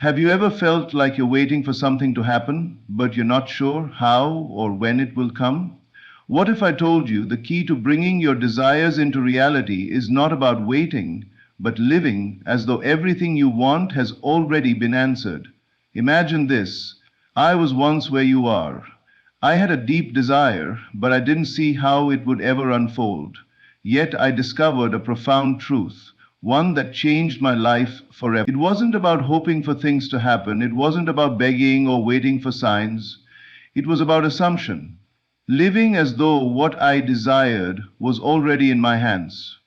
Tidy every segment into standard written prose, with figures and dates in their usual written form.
Have you ever felt like you're waiting for something to happen, but you're not sure how or when it will come? What if I told you the key to bringing your desires into reality is not about waiting, but living as though everything you want has already been answered? Imagine this. I was once where you are. I had a deep desire, but I didn't see how it would ever unfold. Yet I discovered a profound truth, one that changed my life forever. It wasn't about hoping for things to happen, it wasn't about begging or waiting for signs. It was about assumption, living as though what I desired was already in my hands.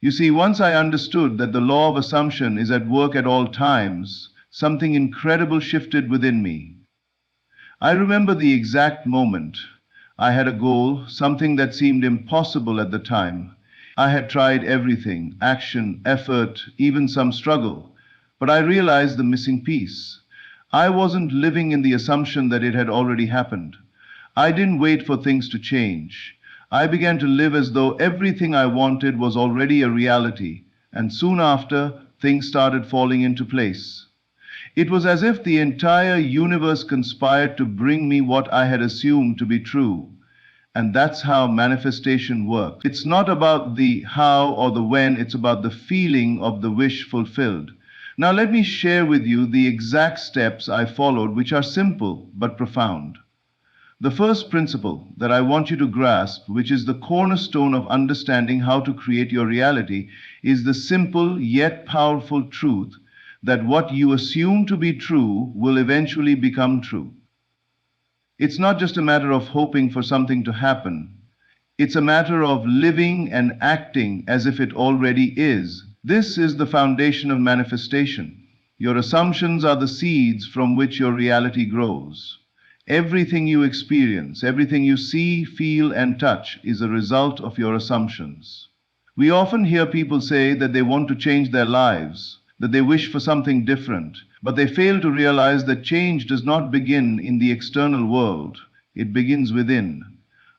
You see, once I understood that the law of assumption is at work at all times, something incredible shifted within me. I remember the exact moment. I had a goal, something that seemed impossible at the time. I had tried everything, action, effort, even some struggle. But I realized the missing piece. I wasn't living in the assumption that it had already happened. I didn't wait for things to change. I began to live as though everything I wanted was already a reality, and soon after, things started falling into place. It was as if the entire universe conspired to bring me what I had assumed to be true. And that's how manifestation works. It's not about the how or the when, it's about the feeling of the wish fulfilled. Now, let me share with you the exact steps I followed, which are simple but profound. The first principle that I want you to grasp, which is the cornerstone of understanding how to create your reality, is the simple yet powerful truth that what you assume to be true will eventually become true. It's not just a matter of hoping for something to happen. It's a matter of living and acting as if it already is. This is the foundation of manifestation. Your assumptions are the seeds from which your reality grows. Everything you experience, everything you see, feel, and touch is a result of your assumptions. We often hear people say that they want to change their lives, that they wish for something different, but they fail to realize that change does not begin in the external world, it begins within.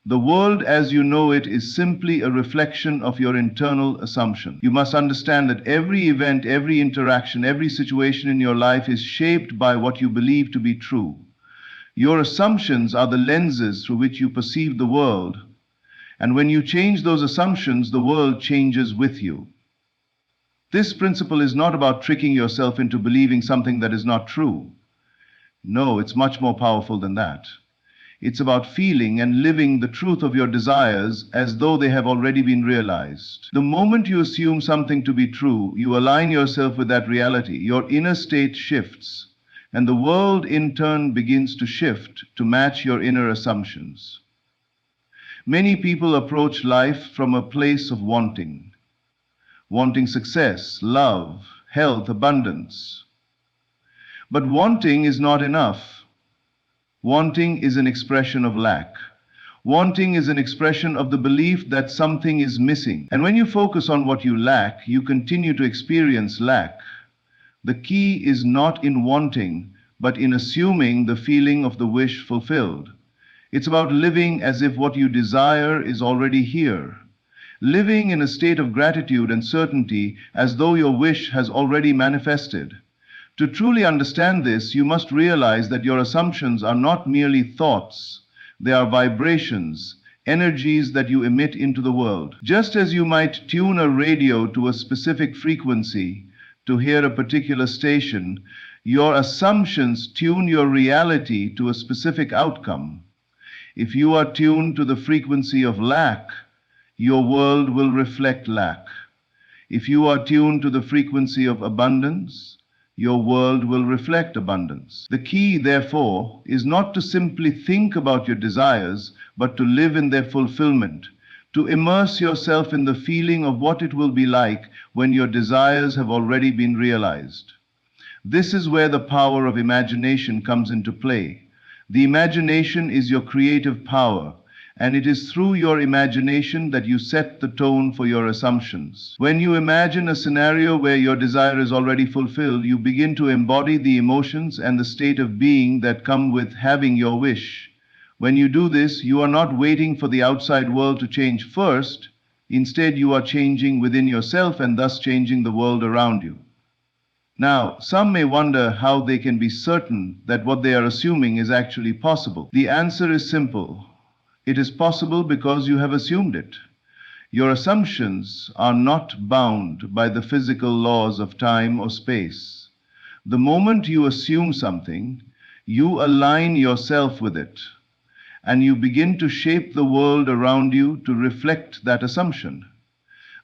The world as you know it is simply a reflection of your internal assumption. You must understand that every event, every interaction, every situation in your life is shaped by what you believe to be true. Your assumptions are the lenses through which you perceive the world, and when you change those assumptions, the world changes with you. This principle is not about tricking yourself into believing something that is not true. No, it's much more powerful than that. It's about feeling and living the truth of your desires as though they have already been realized. The moment you assume something to be true, you align yourself with that reality. Your inner state shifts, and the world in turn begins to shift to match your inner assumptions. Many people approach life from a place of wanting success, love, health, abundance. But wanting is not enough. Wanting is an expression of lack. Wanting is an expression of the belief that something is missing. And when you focus on what you lack, you continue to experience lack. The key is not in wanting, but in assuming the feeling of the wish fulfilled. It's about living as if what you desire is already here. Living in a state of gratitude and certainty as though your wish has already manifested. To truly understand this, you must realize that your assumptions are not merely thoughts, they are vibrations, energies that you emit into the world. Just as you might tune a radio to a specific frequency to hear a particular station, your assumptions tune your reality to a specific outcome. If you are tuned to the frequency of lack, your world will reflect lack. If you are tuned to the frequency of abundance, your world will reflect abundance. The key, therefore, is not to simply think about your desires, but to live in their fulfillment, to immerse yourself in the feeling of what it will be like when your desires have already been realized. This is where the power of imagination comes into play. The imagination is your creative power, and it is through your imagination that you set the tone for your assumptions. When you imagine a scenario where your desire is already fulfilled, you begin to embody the emotions and the state of being that come with having your wish. When you do this, you are not waiting for the outside world to change first. Instead, you are changing within yourself and thus changing the world around you. Now, some may wonder how they can be certain that what they are assuming is actually possible. The answer is simple. It is possible because you have assumed it. Your assumptions are not bound by the physical laws of time or space. The moment you assume something, you align yourself with it, and you begin to shape the world around you to reflect that assumption.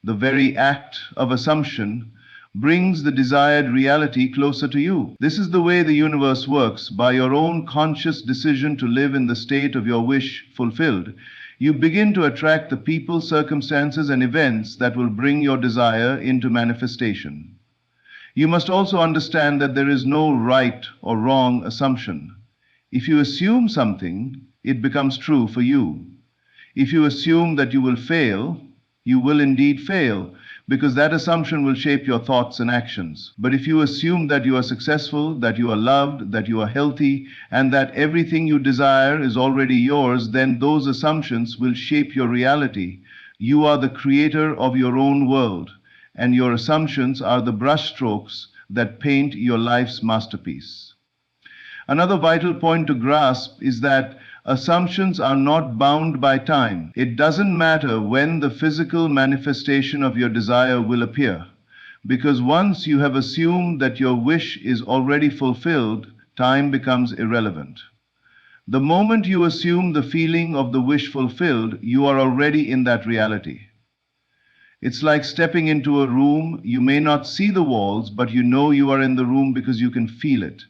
The very act of assumption brings the desired reality closer to you. This is the way the universe works. By your own conscious decision to live in the state of your wish fulfilled, you begin to attract the people, circumstances, and events that will bring your desire into manifestation. You must also understand that there is no right or wrong assumption. If you assume something, it becomes true for you. If you assume that you will fail, you will indeed fail, because that assumption will shape your thoughts and actions. But if you assume that you are successful, that you are loved, that you are healthy, and that everything you desire is already yours, then those assumptions will shape your reality. You are the creator of your own world, and your assumptions are the brushstrokes that paint your life's masterpiece. Another vital point to grasp is that assumptions are not bound by time. It doesn't matter when the physical manifestation of your desire will appear, because once you have assumed that your wish is already fulfilled, time becomes irrelevant. The moment you assume the feeling of the wish fulfilled, you are already in that reality. It's like stepping into a room. You may not see the walls, but you know you are in the room because you can feel it.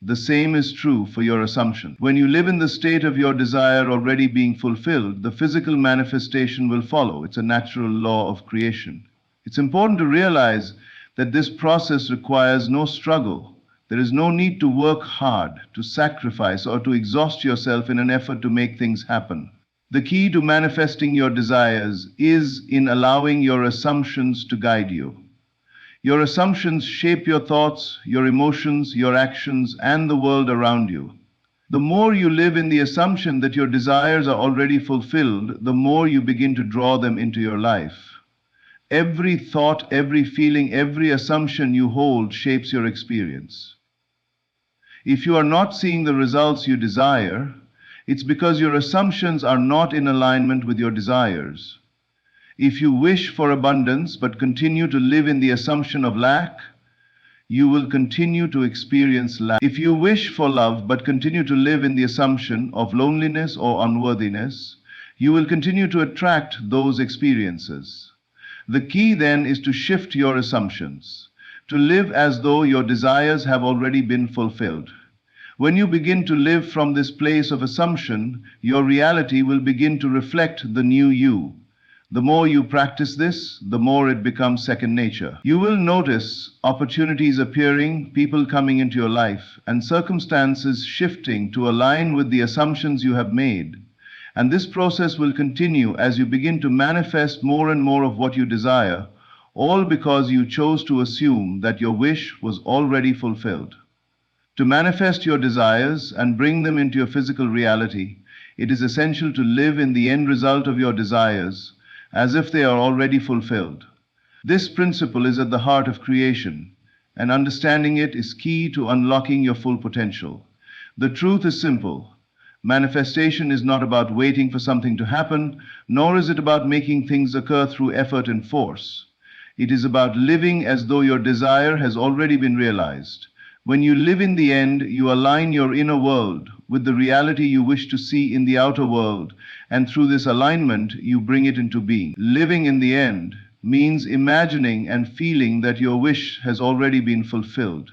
The same is true for your assumption. When you live in the state of your desire already being fulfilled, the physical manifestation will follow. It's a natural law of creation. It's important to realize that this process requires no struggle. There is no need to work hard, to sacrifice, or to exhaust yourself in an effort to make things happen. The key to manifesting your desires is in allowing your assumptions to guide you. Your assumptions shape your thoughts, your emotions, your actions, and the world around you. The more you live in the assumption that your desires are already fulfilled, the more you begin to draw them into your life. Every thought, every feeling, every assumption you hold shapes your experience. If you are not seeing the results you desire, it's because your assumptions are not in alignment with your desires. If you wish for abundance but continue to live in the assumption of lack, you will continue to experience lack. If you wish for love but continue to live in the assumption of loneliness or unworthiness, you will continue to attract those experiences. The key then is to shift your assumptions, to live as though your desires have already been fulfilled. When you begin to live from this place of assumption, your reality will begin to reflect the new you. The more you practice this, the more it becomes second nature. You will notice opportunities appearing, people coming into your life, and circumstances shifting to align with the assumptions you have made. And this process will continue as you begin to manifest more and more of what you desire, all because you chose to assume that your wish was already fulfilled. To manifest your desires and bring them into your physical reality, it is essential to live in the end result of your desires as if they are already fulfilled. This principle is at the heart of creation, and understanding it is key to unlocking your full potential. The truth is simple. Manifestation is not about waiting for something to happen, nor is it about making things occur through effort and force. It is about living as though your desire has already been realized. When you live in the end, you align your inner world with the reality you wish to see in the outer world, and through this alignment, you bring it into being. Living in the end means imagining and feeling that your wish has already been fulfilled.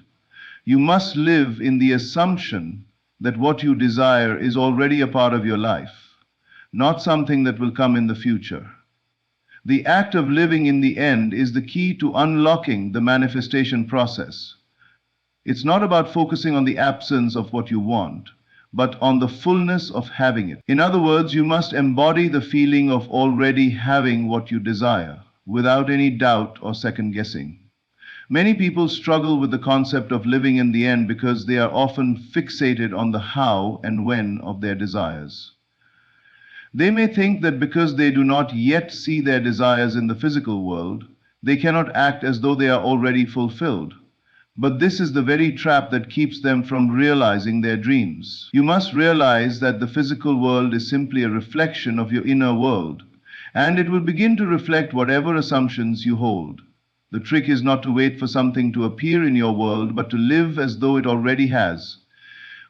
You must live in the assumption that what you desire is already a part of your life, not something that will come in the future. The act of living in the end is the key to unlocking the manifestation process. It's not about focusing on the absence of what you want, but on the fullness of having it. In other words, you must embody the feeling of already having what you desire, without any doubt or second guessing. Many people struggle with the concept of living in the end because they are often fixated on the how and when of their desires. They may think that because they do not yet see their desires in the physical world, They cannot act as though they are already fulfilled. But this is the very trap that keeps them from realizing their dreams. You must realize that the physical world is simply a reflection of your inner world, and it will begin to reflect whatever assumptions you hold. The trick is not to wait for something to appear in your world, but to live as though it already has.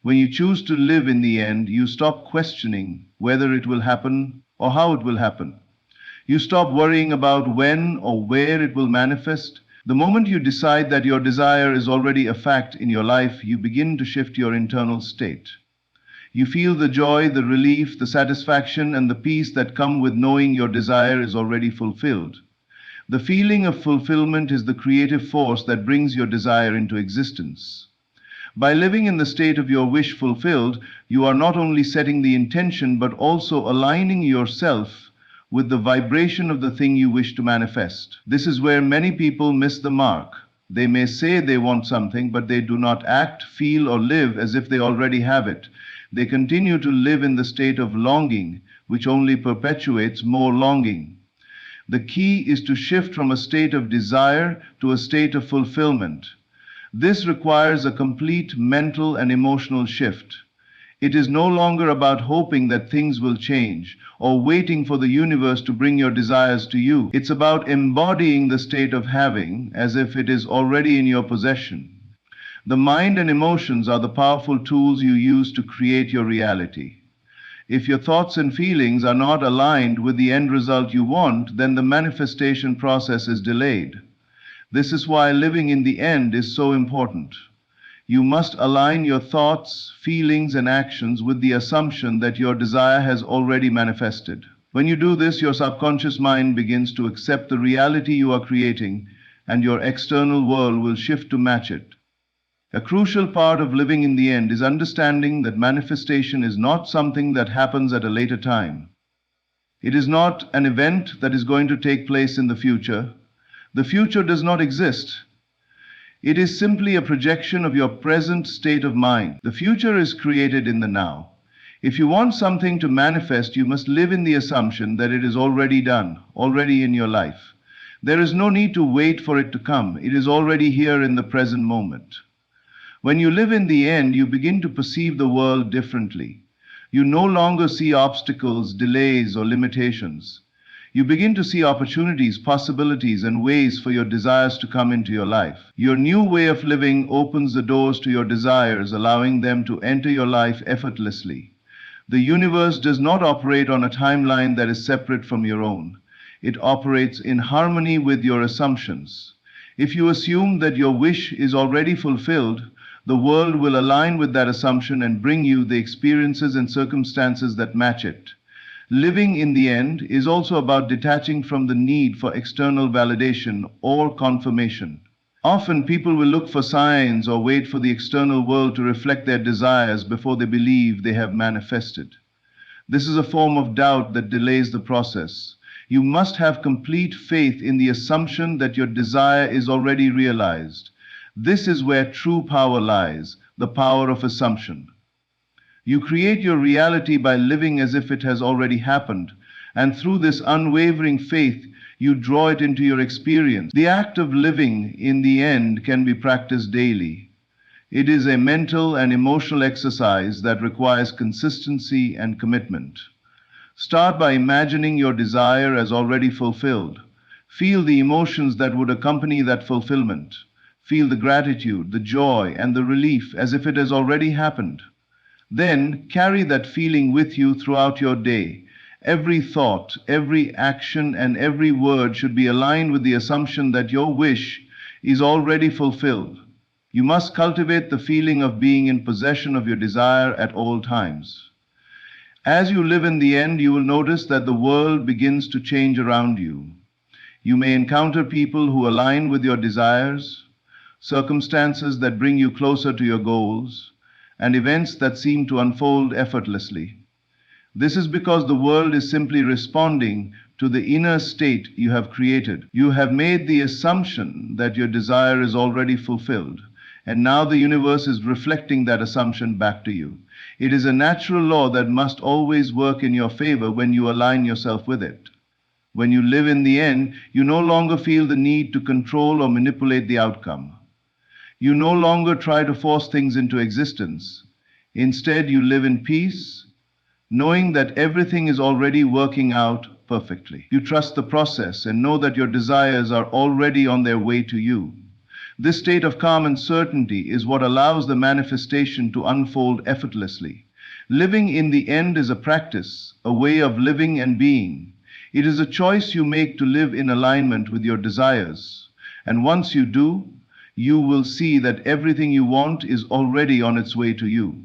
When you choose to live in the end, you stop questioning whether it will happen or how it will happen. You stop worrying about when or where it will manifest. The moment you decide that your desire is already a fact in your life, you begin to shift your internal state. You feel the joy, the relief, the satisfaction, and the peace that come with knowing your desire is already fulfilled. The feeling of fulfillment is the creative force that brings your desire into existence. By living in the state of your wish fulfilled, you are not only setting the intention but also aligning yourself with the vibration of the thing you wish to manifest. This is where many people miss the mark. They may say they want something, but they do not act, feel, or live as if they already have it. They continue to live in the state of longing, which only perpetuates more longing. The key is to shift from a state of desire to a state of fulfillment. This requires a complete mental and emotional shift. It is no longer about hoping that things will change or waiting for the universe to bring your desires to you. It's about embodying the state of having as if it is already in your possession. The mind and emotions are the powerful tools you use to create your reality. If your thoughts and feelings are not aligned with the end result you want, then the manifestation process is delayed. This is why living in the end is so important. You must align your thoughts, feelings, and actions with the assumption that your desire has already manifested. When you do this, your subconscious mind begins to accept the reality you are creating, and your external world will shift to match it. A crucial part of living in the end is understanding that manifestation is not something that happens at a later time. It is not an event that is going to take place in the future. The future does not exist. It is simply a projection of your present state of mind. The future is created in the now. If you want something to manifest, you must live in the assumption that it is already done, already in your life. There is no need to wait for it to come. It is already here in the present moment. When you live in the end, you begin to perceive the world differently. You no longer see obstacles, delays, or limitations. You begin to see opportunities, possibilities, and ways for your desires to come into your life. Your new way of living opens the doors to your desires, allowing them to enter your life effortlessly. The universe does not operate on a timeline that is separate from your own. It operates in harmony with your assumptions. If you assume that your wish is already fulfilled, the world will align with that assumption and bring you the experiences and circumstances that match it. Living in the end is also about detaching from the need for external validation or confirmation. Often people will look for signs or wait for the external world to reflect their desires before they believe they have manifested. This is a form of doubt that delays the process. You must have complete faith in the assumption that your desire is already realized. This is where true power lies, the power of assumption. You create your reality by living as if it has already happened, and through this unwavering faith, you draw it into your experience. The act of living in the end can be practiced daily. It is a mental and emotional exercise that requires consistency and commitment. Start by imagining your desire as already fulfilled. Feel the emotions that would accompany that fulfillment. Feel the gratitude, the joy, and the relief as if it has already happened. Then carry that feeling with you throughout your day. Every thought, every action, and every word should be aligned with the assumption that your wish is already fulfilled. You must cultivate the feeling of being in possession of your desire at all times. As you live in the end, you will notice that the world begins to change around you. You may encounter people who align with your desires, circumstances that bring you closer to your goals, and events that seem to unfold effortlessly. This is because the world is simply responding to the inner state you have created. You have made the assumption that your desire is already fulfilled, and now the universe is reflecting that assumption back to you. It is a natural law that must always work in your favor when you align yourself with it. When you live in the end, you no longer feel the need to control or manipulate the outcome. You no longer try to force things into existence. Instead, you live in peace, knowing that everything is already working out perfectly. You trust the process and know that your desires are already on their way to you. This state of calm and certainty is what allows the manifestation to unfold effortlessly. Living in the end is a practice, a way of living and being. It is a choice you make to live in alignment with your desires. And once you do, you will see that everything you want is already on its way to you.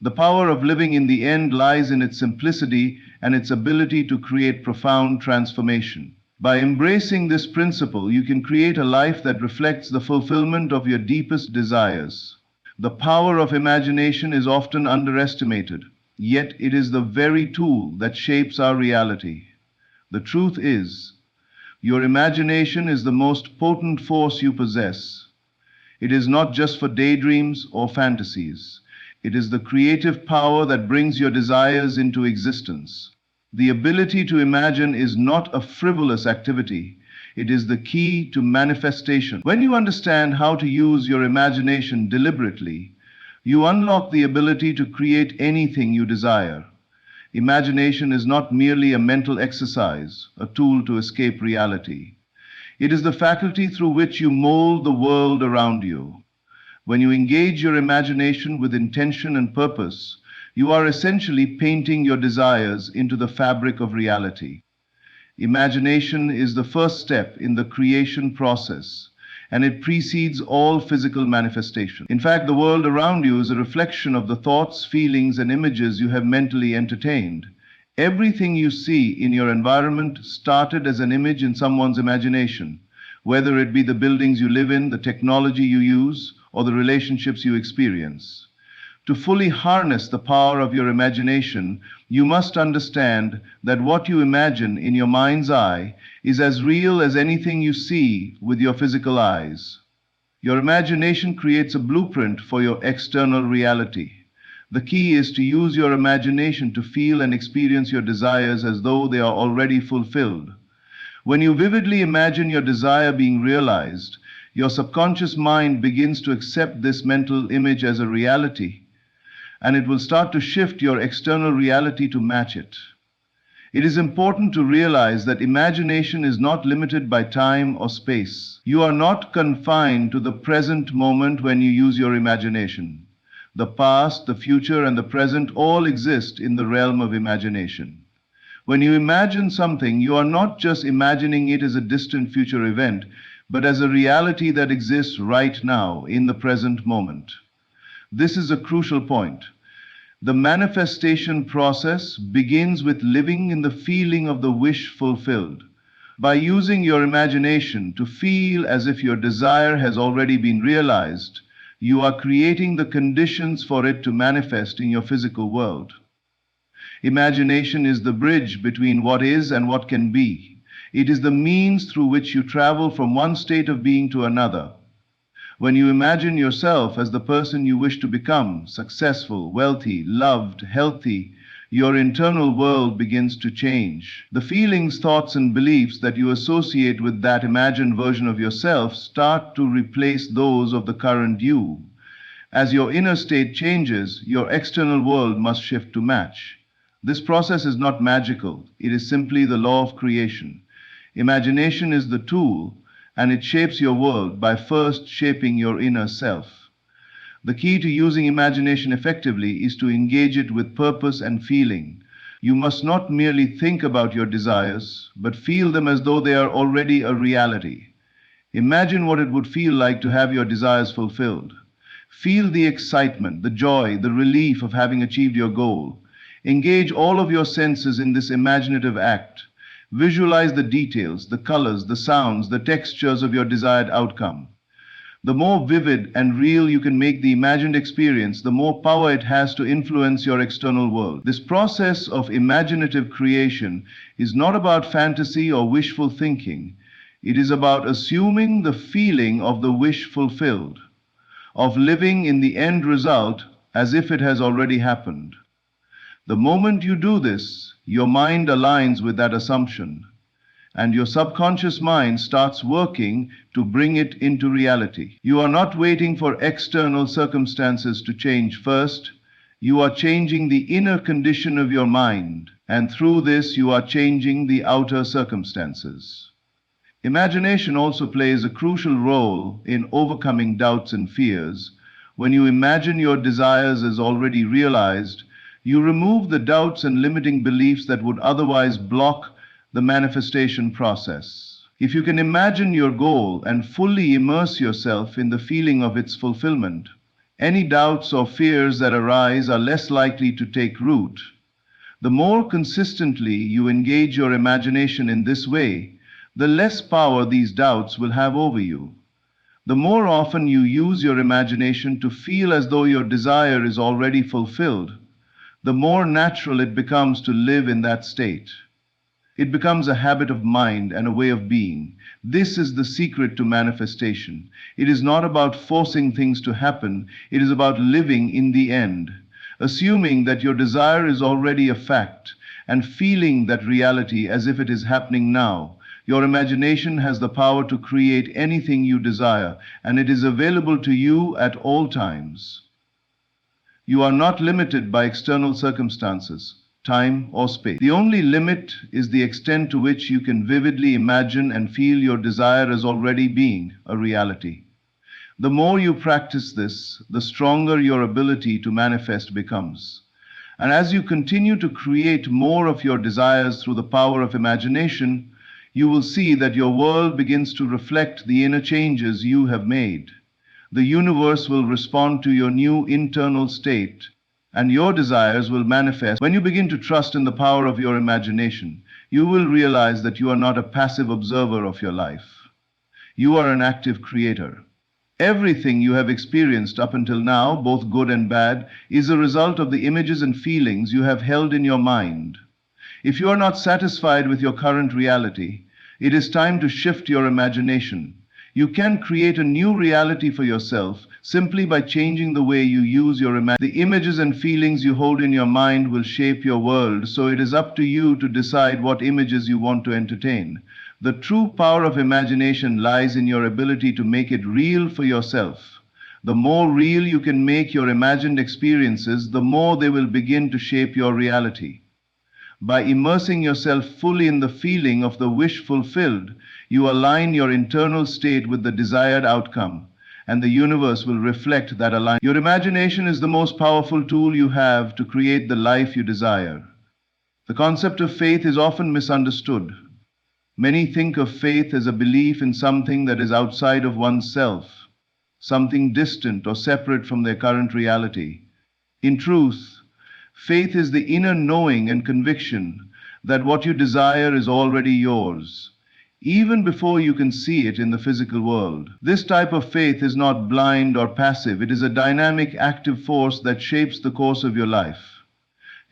The power of living in the end lies in its simplicity and its ability to create profound transformation. By embracing this principle, you can create a life that reflects the fulfillment of your deepest desires. The power of imagination is often underestimated, yet it is the very tool that shapes our reality. The truth is, your imagination is the most potent force you possess. It is not just for daydreams or fantasies. It is the creative power that brings your desires into existence. The ability to imagine is not a frivolous activity. It is the key to manifestation. When you understand how to use your imagination deliberately, you unlock the ability to create anything you desire. Imagination is not merely a mental exercise, a tool to escape reality. It is the faculty through which you mold the world around you. When you engage your imagination with intention and purpose, you are essentially painting your desires into the fabric of reality. Imagination is the first step in the creation process, and it precedes all physical manifestation. In fact, the world around you is a reflection of the thoughts, feelings, and images you have mentally entertained. Everything you see in your environment started as an image in someone's imagination, whether it be the buildings you live in, the technology you use, or the relationships you experience. To fully harness the power of your imagination, you must understand that what you imagine in your mind's eye is as real as anything you see with your physical eyes. Your imagination creates a blueprint for your external reality. The key is to use your imagination to feel and experience your desires as though they are already fulfilled. When you vividly imagine your desire being realized, your subconscious mind begins to accept this mental image as a reality, and it will start to shift your external reality to match it. It is important to realize that imagination is not limited by time or space. You are not confined to the present moment when you use your imagination. The past, the future, and the present all exist in the realm of imagination. When you imagine something, you are not just imagining it as a distant future event, but as a reality that exists right now, in the present moment. This is a crucial point. The manifestation process begins with living in the feeling of the wish fulfilled. By using your imagination to feel as if your desire has already been realized, you are creating the conditions for it to manifest in your physical world. Imagination is the bridge between what is and what can be. It is the means through which you travel from one state of being to another. When you imagine yourself as the person you wish to become, successful, wealthy, loved, healthy, your internal world begins to change. The feelings, thoughts, and beliefs that you associate with that imagined version of yourself start to replace those of the current you. As your inner state changes, your external world must shift to match. This process is not magical, it is simply the law of creation. Imagination is the tool, and it shapes your world by first shaping your inner self. The key to using imagination effectively is to engage it with purpose and feeling. You must not merely think about your desires, but feel them as though they are already a reality. Imagine what it would feel like to have your desires fulfilled. Feel the excitement, the joy, the relief of having achieved your goal. Engage all of your senses in this imaginative act. Visualize the details, the colors, the sounds, the textures of your desired outcome. The more vivid and real you can make the imagined experience, the more power it has to influence your external world. This process of imaginative creation is not about fantasy or wishful thinking. It is about assuming the feeling of the wish fulfilled, of living in the end result as if it has already happened. The moment you do this, your mind aligns with that assumption. and your subconscious mind starts working to bring it into reality. You are not waiting for external circumstances to change first. You are changing the inner condition of your mind, and through this you are changing the outer circumstances. Imagination also plays a crucial role in overcoming doubts and fears. When you imagine your desires as already realized, you remove the doubts and limiting beliefs that would otherwise block the manifestation process. If you can imagine your goal and fully immerse yourself in the feeling of its fulfillment, any doubts or fears that arise are less likely to take root. The more consistently you engage your imagination in this way, the less power these doubts will have over you. The more often you use your imagination to feel as though your desire is already fulfilled, the more natural it becomes to live in that state. It becomes a habit of mind and a way of being. This is the secret to manifestation. It is not about forcing things to happen, it is about living in the end, assuming that your desire is already a fact and feeling that reality as if it is happening now. Your imagination has the power to create anything you desire, and it is available to you at all times. You are not limited by external circumstances, time, or space. The only limit is the extent to which you can vividly imagine and feel your desire as already being a reality. The more you practice this, the stronger your ability to manifest becomes. And as you continue to create more of your desires through the power of imagination, you will see that your world begins to reflect the inner changes you have made. The universe will respond to your new internal state, and your desires will manifest. When you begin to trust in the power of your imagination, you will realize that you are not a passive observer of your life. You are an active creator. Everything you have experienced up until now, both good and bad, is a result of the images and feelings you have held in your mind. If you are not satisfied with your current reality, it is time to shift your imagination. You can create a new reality for yourself simply by changing the way you use your imagination. The images and feelings you hold in your mind will shape your world, so it is up to you to decide what images you want to entertain. The true power of imagination lies in your ability to make it real for yourself. The more real you can make your imagined experiences, the more they will begin to shape your reality. By immersing yourself fully in the feeling of the wish fulfilled, you align your internal state with the desired outcome, and the universe will reflect that alignment. Your imagination is the most powerful tool you have to create the life you desire. The concept of faith is often misunderstood. Many think of faith as a belief in something that is outside of oneself, something distant or separate from their current reality. In truth, faith is the inner knowing and conviction that what you desire is already yours, even before you can see it in the physical world. This type of faith is not blind or passive. It is a dynamic, active force that shapes the course of your life.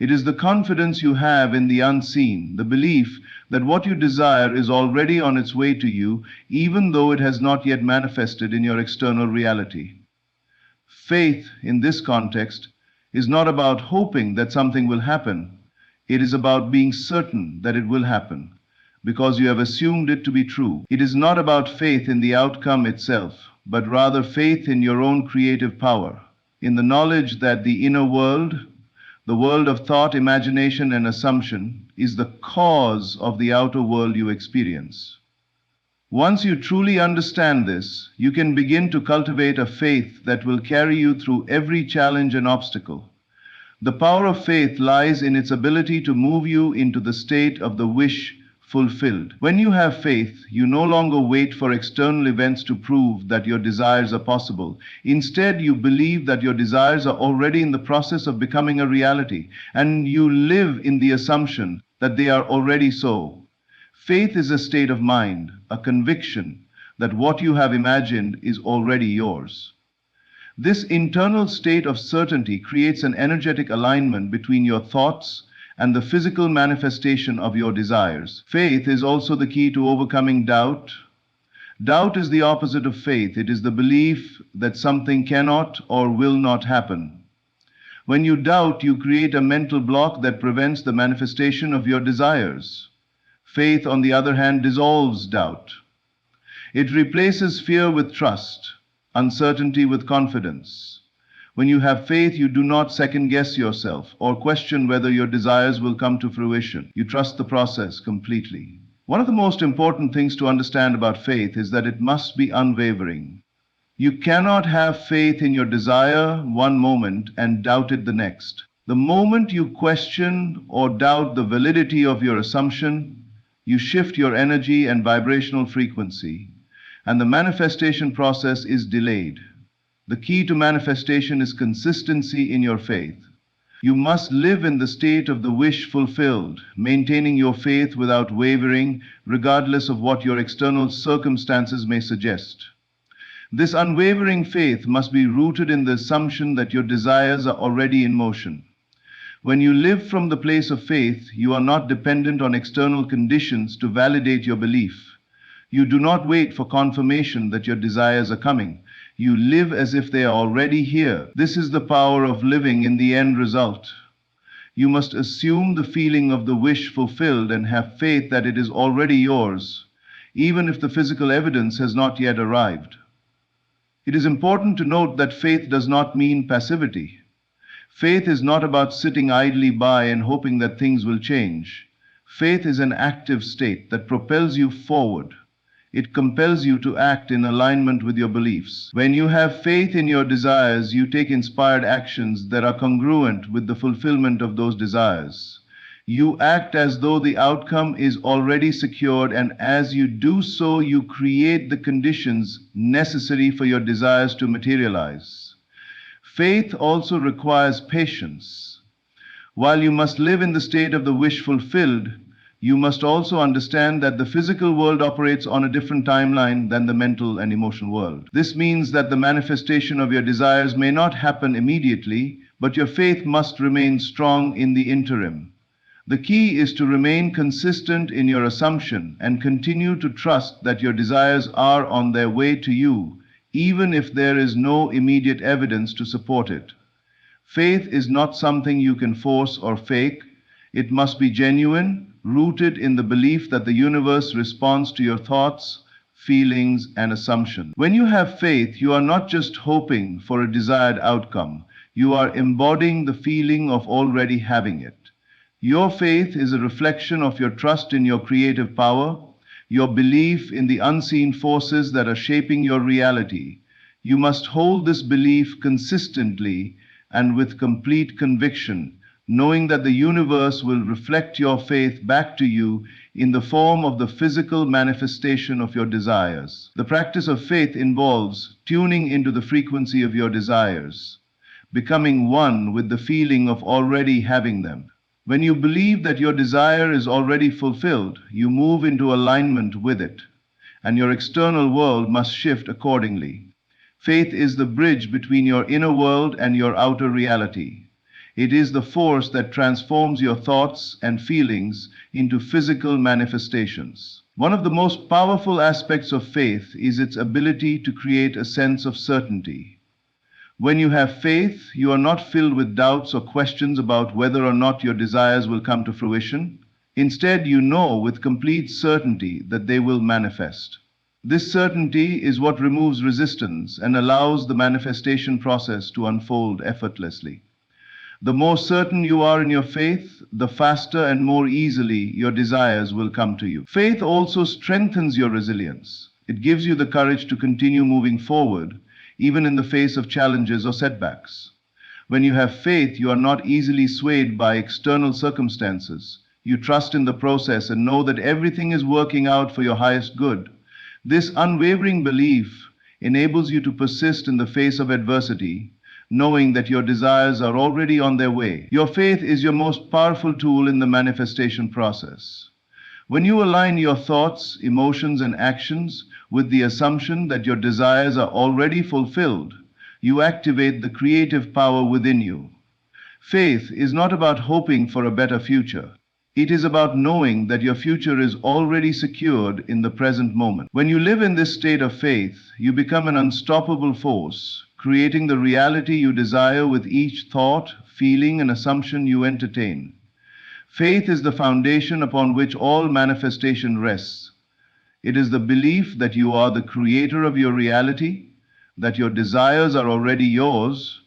It is the confidence you have in the unseen, the belief that what you desire is already on its way to you, even though it has not yet manifested in your external reality. Faith, in this context, is not about hoping that something will happen. It is about being certain that it will happen, because you have assumed it to be true. It is not about faith in the outcome itself, but rather faith in your own creative power, in the knowledge that the inner world, the world of thought, imagination, and assumption, is the cause of the outer world you experience. Once you truly understand this, you can begin to cultivate a faith that will carry you through every challenge and obstacle. The power of faith lies in its ability to move you into the state of the wish fulfilled. When you have faith, you no longer wait for external events to prove that your desires are possible. Instead, you believe that your desires are already in the process of becoming a reality, and you live in the assumption that they are already so. Faith is a state of mind, a conviction that what you have imagined is already yours. This internal state of certainty creates an energetic alignment between your thoughts and the physical manifestation of your desires. Faith is also the key to overcoming doubt. Doubt is the opposite of faith. It is the belief that something cannot or will not happen. When you doubt, you create a mental block that prevents the manifestation of your desires. Faith, on the other hand, dissolves doubt. It replaces fear with trust, uncertainty with confidence. When you have faith, you do not second guess yourself or question whether your desires will come to fruition. You trust the process completely. One of the most important things to understand about faith is that it must be unwavering. You cannot have faith in your desire one moment and doubt it the next. The moment you question or doubt the validity of your assumption, you shift your energy and vibrational frequency, and the manifestation process is delayed. The key to manifestation is consistency in your faith. You must live in the state of the wish fulfilled, maintaining your faith without wavering, regardless of what your external circumstances may suggest. This unwavering faith must be rooted in the assumption that your desires are already in motion. When you live from the place of faith, you are not dependent on external conditions to validate your belief. You do not wait for confirmation that your desires are coming. You live as if they are already here. This is the power of living in the end result. You must assume the feeling of the wish fulfilled and have faith that it is already yours, even if the physical evidence has not yet arrived. It is important to note that faith does not mean passivity. Faith is not about sitting idly by and hoping that things will change. Faith is an active state that propels you forward. It compels you to act in alignment with your beliefs. When you have faith in your desires, you take inspired actions that are congruent with the fulfillment of those desires. You act as though the outcome is already secured, and as you do so, you create the conditions necessary for your desires to materialize. Faith also requires patience. While you must live in the state of the wish fulfilled, you must also understand that the physical world operates on a different timeline than the mental and emotional world. This means that the manifestation of your desires may not happen immediately, but your faith must remain strong in the interim. The key is to remain consistent in your assumption and continue to trust that your desires are on their way to you, even if there is no immediate evidence to support it. Faith is not something you can force or fake. It must be genuine, rooted in the belief that the universe responds to your thoughts, feelings, and assumptions. When you have faith, you are not just hoping for a desired outcome. You are embodying the feeling of already having it. Your faith is a reflection of your trust in your creative power, your belief in the unseen forces that are shaping your reality. You must hold this belief consistently and with complete conviction, knowing that the universe will reflect your faith back to you in the form of the physical manifestation of your desires. The practice of faith involves tuning into the frequency of your desires, becoming one with the feeling of already having them. When you believe that your desire is already fulfilled, you move into alignment with it, and your external world must shift accordingly. Faith is the bridge between your inner world and your outer reality. It is the force that transforms your thoughts and feelings into physical manifestations. One of the most powerful aspects of faith is its ability to create a sense of certainty. When you have faith, you are not filled with doubts or questions about whether or not your desires will come to fruition. Instead, you know with complete certainty that they will manifest. This certainty is what removes resistance and allows the manifestation process to unfold effortlessly. The more certain you are in your faith, the faster and more easily your desires will come to you. Faith also strengthens your resilience. It gives you the courage to continue moving forward, even in the face of challenges or setbacks. When you have faith, you are not easily swayed by external circumstances. You trust in the process and know that everything is working out for your highest good. This unwavering belief enables you to persist in the face of adversity, knowing that your desires are already on their way. Your faith is your most powerful tool in the manifestation process. When you align your thoughts, emotions, and actions with the assumption that your desires are already fulfilled, you activate the creative power within you. Faith is not about hoping for a better future. It is about knowing that your future is already secured in the present moment. When you live in this state of faith, you become an unstoppable force, creating the reality you desire with each thought, feeling, and assumption you entertain. Faith is the foundation upon which all manifestation rests. It is the belief that you are the creator of your reality, that your desires are already yours,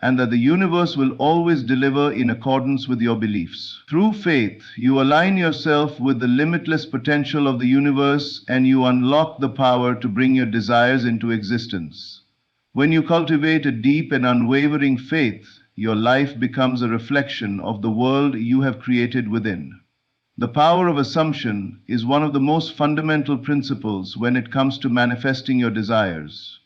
and that the universe will always deliver in accordance with your beliefs. Through faith, you align yourself with the limitless potential of the universe and you unlock the power to bring your desires into existence. When you cultivate a deep and unwavering faith, your life becomes a reflection of the world you have created within. The power of assumption is one of the most fundamental principles when it comes to manifesting your desires.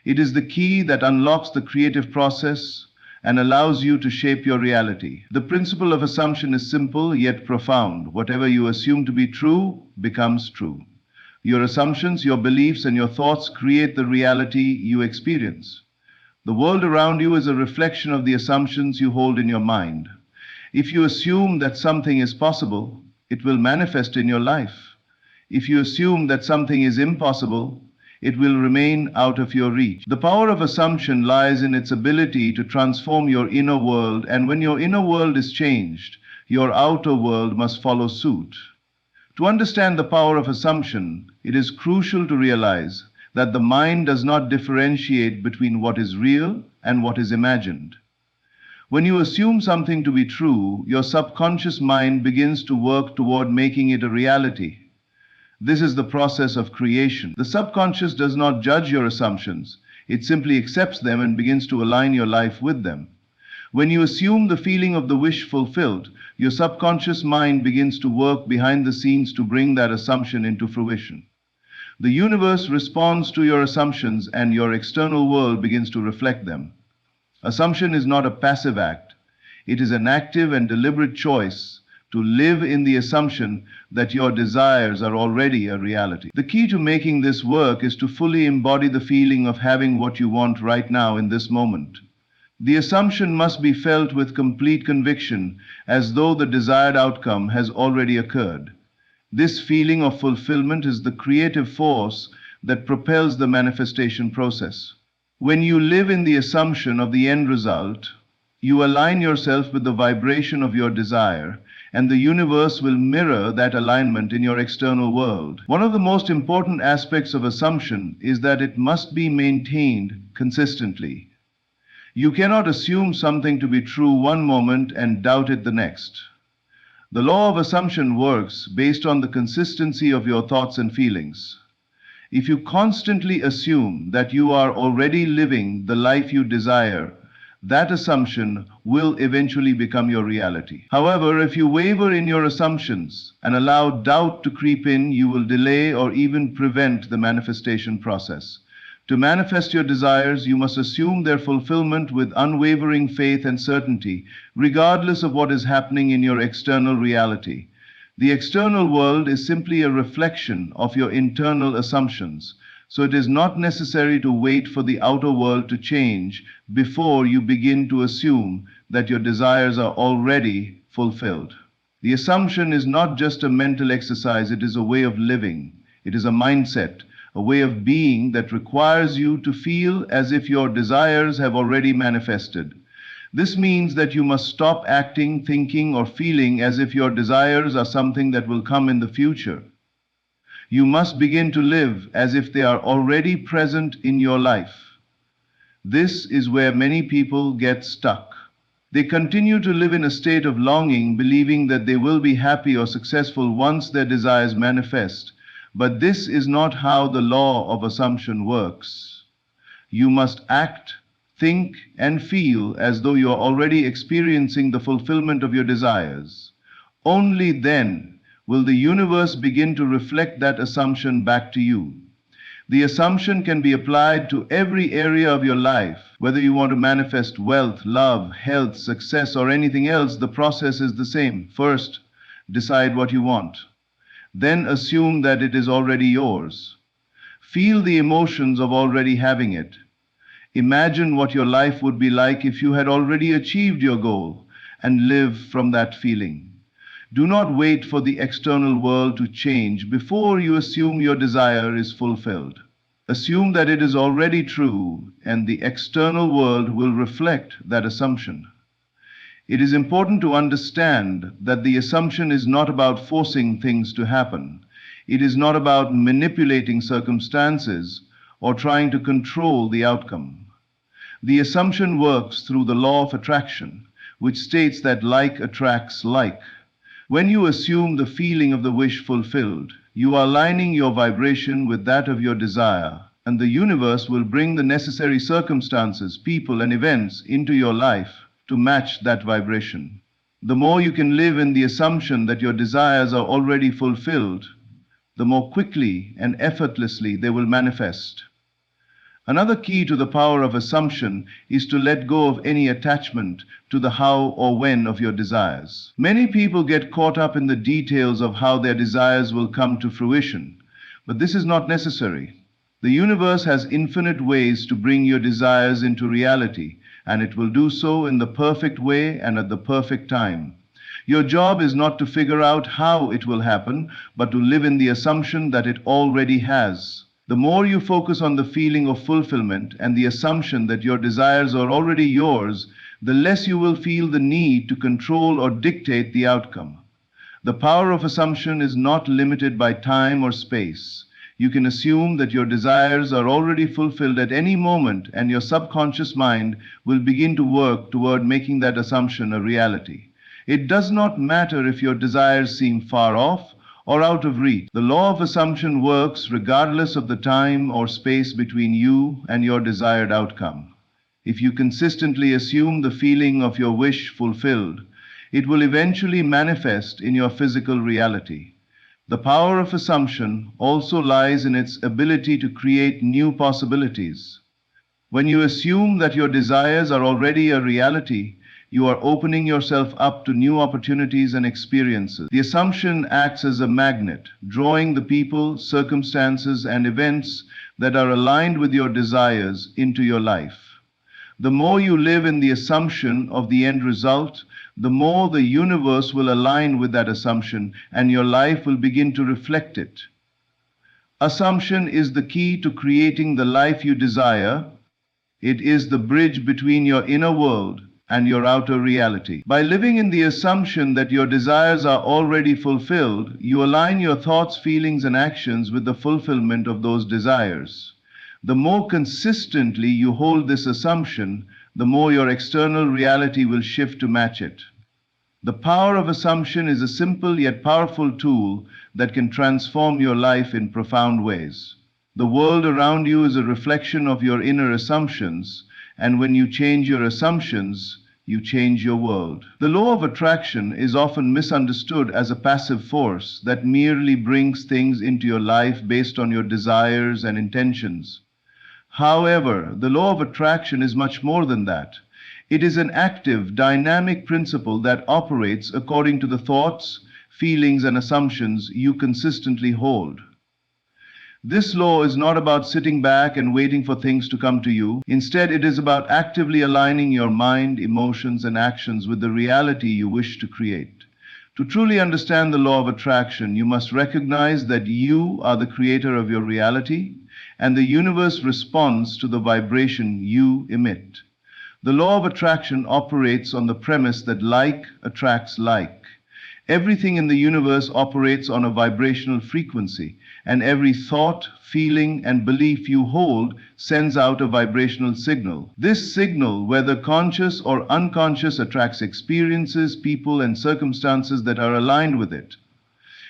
It is the key that unlocks the creative process and allows you to shape your reality. The principle of assumption is simple yet profound. Whatever you assume to be true becomes true. Your assumptions, your beliefs, and your thoughts create the reality you experience. The world around you is a reflection of the assumptions you hold in your mind. If you assume that something is possible, it will manifest in your life. If you assume that something is impossible, it will remain out of your reach. The power of assumption lies in its ability to transform your inner world, and when your inner world is changed, your outer world must follow suit. To understand the power of assumption, it is crucial to realize that the mind does not differentiate between what is real and what is imagined. When you assume something to be true, your subconscious mind begins to work toward making it a reality. This is the process of creation. The subconscious does not judge your assumptions. It simply accepts them and begins to align your life with them. When you assume the feeling of the wish fulfilled, your subconscious mind begins to work behind the scenes to bring that assumption into fruition. The universe responds to your assumptions and your external world begins to reflect them. Assumption is not a passive act. It is an active and deliberate choice to live in the assumption that your desires are already a reality. The key to making this work is to fully embody the feeling of having what you want right now in this moment. The assumption must be felt with complete conviction, as though the desired outcome has already occurred. This feeling of fulfillment is the creative force that propels the manifestation process. When you live in the assumption of the end result, you align yourself with the vibration of your desire, and the universe will mirror that alignment in your external world. One of the most important aspects of assumption is that it must be maintained consistently. You cannot assume something to be true one moment and doubt it the next. The law of assumption works based on the consistency of your thoughts and feelings. If you constantly assume that you are already living the life you desire, that assumption will eventually become your reality. However, if you waver in your assumptions and allow doubt to creep in, you will delay or even prevent the manifestation process. To manifest your desires, you must assume their fulfillment with unwavering faith and certainty, regardless of what is happening in your external reality. The external world is simply a reflection of your internal assumptions. So it is not necessary to wait for the outer world to change before you begin to assume that your desires are already fulfilled. The assumption is not just a mental exercise, it is a way of living. It is a mindset, a way of being that requires you to feel as if your desires have already manifested. This means that you must stop acting, thinking, or feeling as if your desires are something that will come in the future. You must begin to live as if they are already present in your life. This is where many people get stuck. They continue to live in a state of longing, believing that they will be happy or successful once their desires manifest. But this is not how the law of assumption works. You must act, think, and feel as though you are already experiencing the fulfillment of your desires. Only then will the universe begin to reflect that assumption back to you. The assumption can be applied to every area of your life. Whether you want to manifest wealth, love, health, success, or anything else, the process is the same. First, decide what you want. Then assume that it is already yours. Feel the emotions of already having it. Imagine what your life would be like if you had already achieved your goal, and live from that feeling. Do not wait for the external world to change before you assume your desire is fulfilled. Assume that it is already true, and the external world will reflect that assumption. It is important to understand that the assumption is not about forcing things to happen. It is not about manipulating circumstances or trying to control the outcome. The assumption works through the law of attraction, which states that like attracts like. When you assume the feeling of the wish fulfilled, you are aligning your vibration with that of your desire, and the universe will bring the necessary circumstances, people, and events into your life to match that vibration. The more you can live in the assumption that your desires are already fulfilled, the more quickly and effortlessly they will manifest. Another key to the power of assumption is to let go of any attachment to the how or when of your desires. Many people get caught up in the details of how their desires will come to fruition, but this is not necessary. The universe has infinite ways to bring your desires into reality, and it will do so in the perfect way and at the perfect time. Your job is not to figure out how it will happen, but to live in the assumption that it already has. The more you focus on the feeling of fulfillment and the assumption that your desires are already yours, the less you will feel the need to control or dictate the outcome. The power of assumption is not limited by time or space. You can assume that your desires are already fulfilled at any moment, and your subconscious mind will begin to work toward making that assumption a reality. It does not matter if your desires seem far off or out of reach. The law of assumption works regardless of the time or space between you and your desired outcome. If you consistently assume the feeling of your wish fulfilled, it will eventually manifest in your physical reality. The power of assumption also lies in its ability to create new possibilities. When you assume that your desires are already a reality, you are opening yourself up to new opportunities and experiences. The assumption acts as a magnet, drawing the people, circumstances, and events that are aligned with your desires into your life. The more you live in the assumption of the end result, the more the universe will align with that assumption, and your life will begin to reflect it. Assumption is the key to creating the life you desire. It is the bridge between your inner world and your outer reality. By living in the assumption that your desires are already fulfilled, you align your thoughts, feelings, and actions with the fulfillment of those desires. The more consistently you hold this assumption, the more your external reality will shift to match it. The power of assumption is a simple yet powerful tool that can transform your life in profound ways. The world around you is a reflection of your inner assumptions, and when you change your assumptions, you change your world. The law of attraction is often misunderstood as a passive force that merely brings things into your life based on your desires and intentions. However, the law of attraction is much more than that. It is an active, dynamic principle that operates according to the thoughts, feelings, and assumptions you consistently hold. This law is not about sitting back and waiting for things to come to you. Instead, it is about actively aligning your mind, emotions, and actions with the reality you wish to create. To truly understand the law of attraction, you must recognize that you are the creator of your reality, and the universe responds to the vibration you emit. The law of attraction operates on the premise that like attracts like. Everything in the universe operates on a vibrational frequency, and every thought, feeling, and belief you hold sends out a vibrational signal. This signal, whether conscious or unconscious, attracts experiences, people, and circumstances that are aligned with it.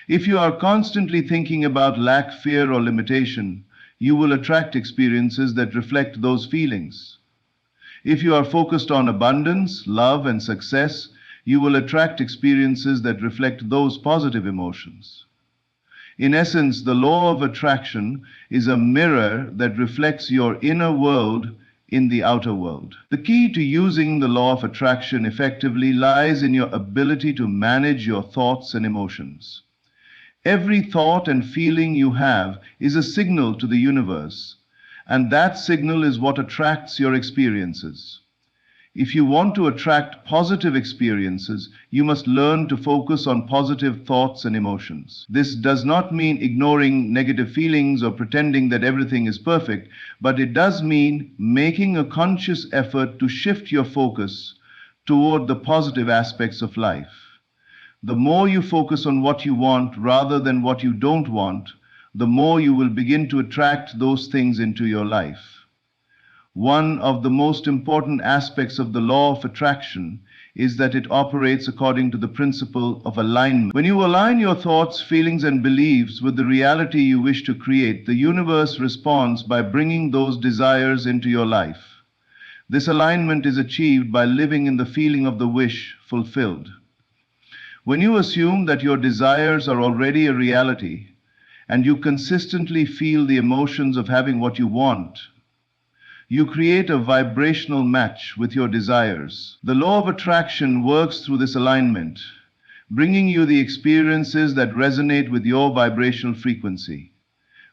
If you are constantly thinking about lack, fear, or limitation, you will attract experiences that reflect those feelings. If you are focused on abundance, love, and success, you will attract experiences that reflect those positive emotions. In essence, the law of attraction is a mirror that reflects your inner world in the outer world. The key to using the law of attraction effectively lies in your ability to manage your thoughts and emotions. Every thought and feeling you have is a signal to the universe, and that signal is what attracts your experiences. If you want to attract positive experiences, you must learn to focus on positive thoughts and emotions. This does not mean ignoring negative feelings or pretending that everything is perfect, but it does mean making a conscious effort to shift your focus toward the positive aspects of life. The more you focus on what you want rather than what you don't want, the more you will begin to attract those things into your life. One of the most important aspects of the law of attraction is that it operates according to the principle of alignment. When you align your thoughts, feelings, and beliefs with the reality you wish to create, the universe responds by bringing those desires into your life. This alignment is achieved by living in the feeling of the wish fulfilled. When you assume that your desires are already a reality, and you consistently feel the emotions of having what you want, you create a vibrational match with your desires. The law of attraction works through this alignment, bringing you the experiences that resonate with your vibrational frequency.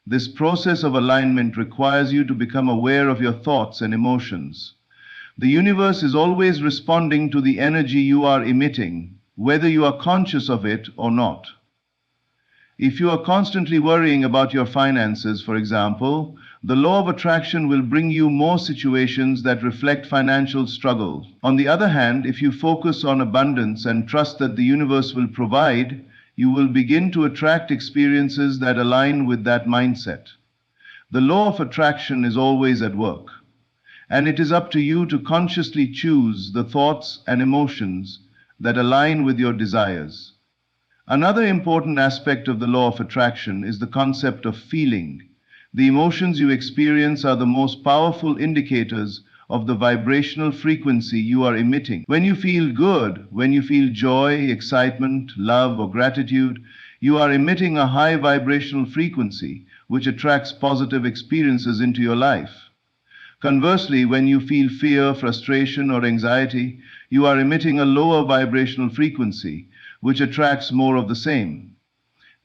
This process of alignment requires you to become aware of your thoughts and emotions. The universe is always responding to the energy you are emitting, whether you are conscious of it or not. If you are constantly worrying about your finances, for example, the law of attraction will bring you more situations that reflect financial struggle. On the other hand, if you focus on abundance and trust that the universe will provide, you will begin to attract experiences that align with that mindset. The law of attraction is always at work, and it is up to you to consciously choose the thoughts and emotions that align with your desires. Another important aspect of the law of attraction is the concept of feeling. The emotions you experience are the most powerful indicators of the vibrational frequency you are emitting. When you feel good, when you feel joy, excitement, love, or gratitude, you are emitting a high vibrational frequency, which attracts positive experiences into your life. Conversely, when you feel fear, frustration, or anxiety, you are emitting a lower vibrational frequency, which attracts more of the same.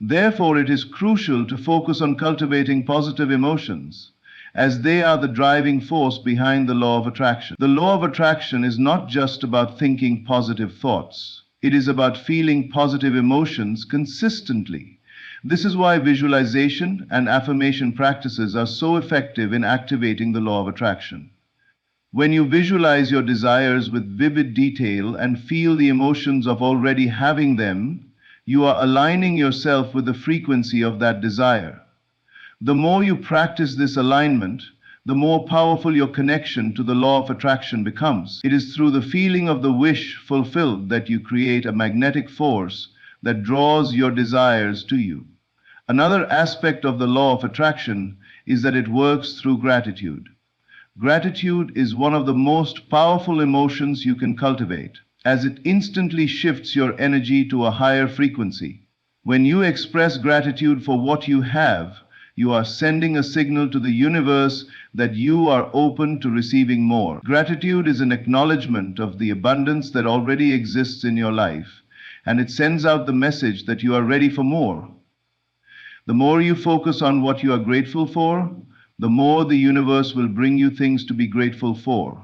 Therefore, it is crucial to focus on cultivating positive emotions, as they are the driving force behind the law of attraction. The law of attraction is not just about thinking positive thoughts. It is about feeling positive emotions consistently. This is why visualization and affirmation practices are so effective in activating the law of attraction. When you visualize your desires with vivid detail and feel the emotions of already having them, you are aligning yourself with the frequency of that desire. The more you practice this alignment, the more powerful your connection to the law of attraction becomes. It is through the feeling of the wish fulfilled that you create a magnetic force that draws your desires to you. Another aspect of the law of attraction is that it works through gratitude. Gratitude is one of the most powerful emotions you can cultivate, as it instantly shifts your energy to a higher frequency. When you express gratitude for what you have, you are sending a signal to the universe that you are open to receiving more. Gratitude is an acknowledgement of the abundance that already exists in your life, and it sends out the message that you are ready for more. The more you focus on what you are grateful for, the more the universe will bring you things to be grateful for.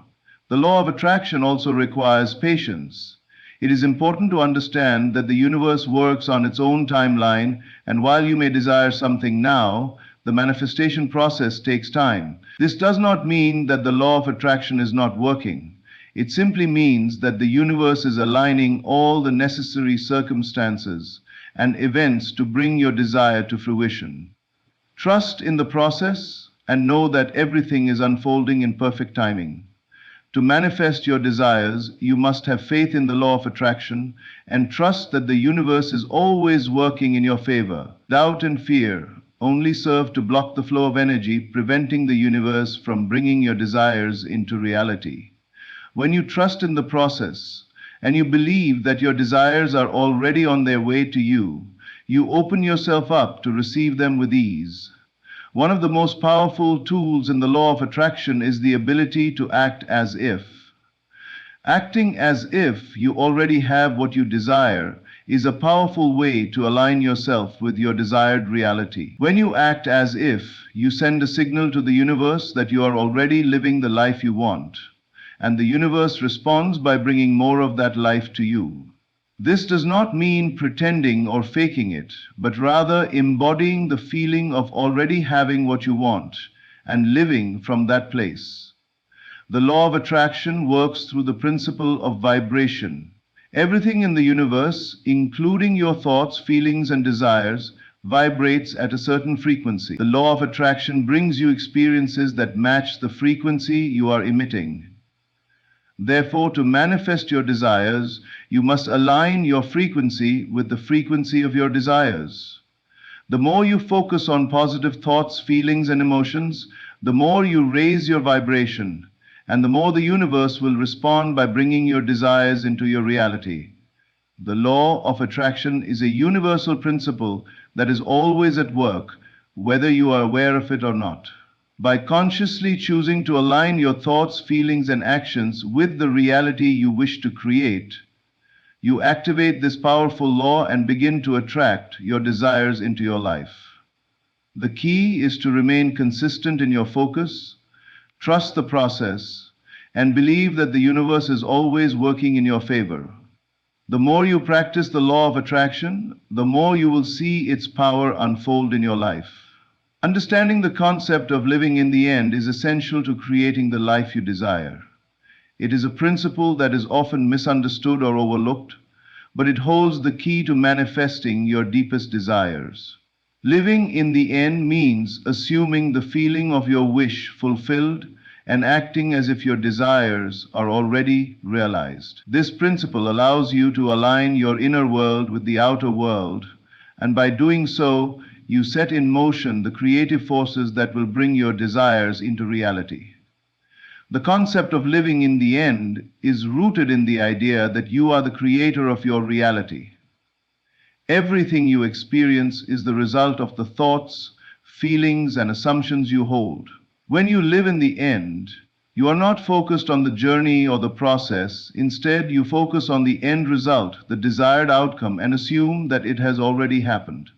The law of attraction also requires patience. It is important to understand that the universe works on its own timeline, and while you may desire something now, the manifestation process takes time. This does not mean that the law of attraction is not working. It simply means that the universe is aligning all the necessary circumstances and events to bring your desire to fruition. Trust in the process and know that everything is unfolding in perfect timing. To manifest your desires, you must have faith in the law of attraction and trust that the universe is always working in your favor. Doubt and fear only serve to block the flow of energy, preventing the universe from bringing your desires into reality. When you trust in the process and you believe that your desires are already on their way to you, you open yourself up to receive them with ease. One of the most powerful tools in the law of attraction is the ability to act as if. Acting as if you already have what you desire is a powerful way to align yourself with your desired reality. When you act as if, you send a signal to the universe that you are already living the life you want, and the universe responds by bringing more of that life to you. This does not mean pretending or faking it, but rather embodying the feeling of already having what you want and living from that place. The law of attraction works through the principle of vibration. Everything in the universe, including your thoughts, feelings, and desires, vibrates at a certain frequency. The law of attraction brings you experiences that match the frequency you are emitting. Therefore, to manifest your desires, you must align your frequency with the frequency of your desires. The more you focus on positive thoughts, feelings, and emotions, the more you raise your vibration, and the more the universe will respond by bringing your desires into your reality. The law of attraction is a universal principle that is always at work, whether you are aware of it or not. By consciously choosing to align your thoughts, feelings, and actions with the reality you wish to create, you activate this powerful law and begin to attract your desires into your life. The key is to remain consistent in your focus, trust the process, and believe that the universe is always working in your favor. The more you practice the law of attraction, the more you will see its power unfold in your life. Understanding the concept of living in the end is essential to creating the life you desire. It is a principle that is often misunderstood or overlooked, but it holds the key to manifesting your deepest desires. Living in the end means assuming the feeling of your wish fulfilled and acting as if your desires are already realized. This principle allows you to align your inner world with the outer world, and by doing so, you set in motion the creative forces that will bring your desires into reality. The concept of living in the end is rooted in the idea that you are the creator of your reality. Everything you experience is the result of the thoughts, feelings, and assumptions you hold. When you live in the end, you are not focused on the journey or the process. Instead, you focus on the end result, the desired outcome, and assume that it has already happened.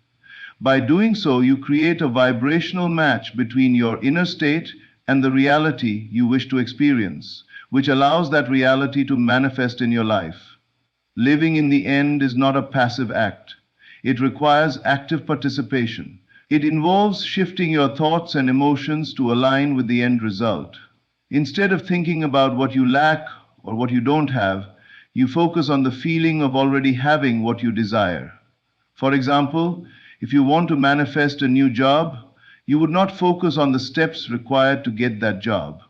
By doing so, you create a vibrational match between your inner state and the reality you wish to experience, which allows that reality to manifest in your life. Living in the end is not a passive act. It requires active participation. It involves shifting your thoughts and emotions to align with the end result. Instead of thinking about what you lack or what you don't have, you focus on the feeling of already having what you desire. For example, if you want to manifest a new job, you would not focus on the steps required to get that job.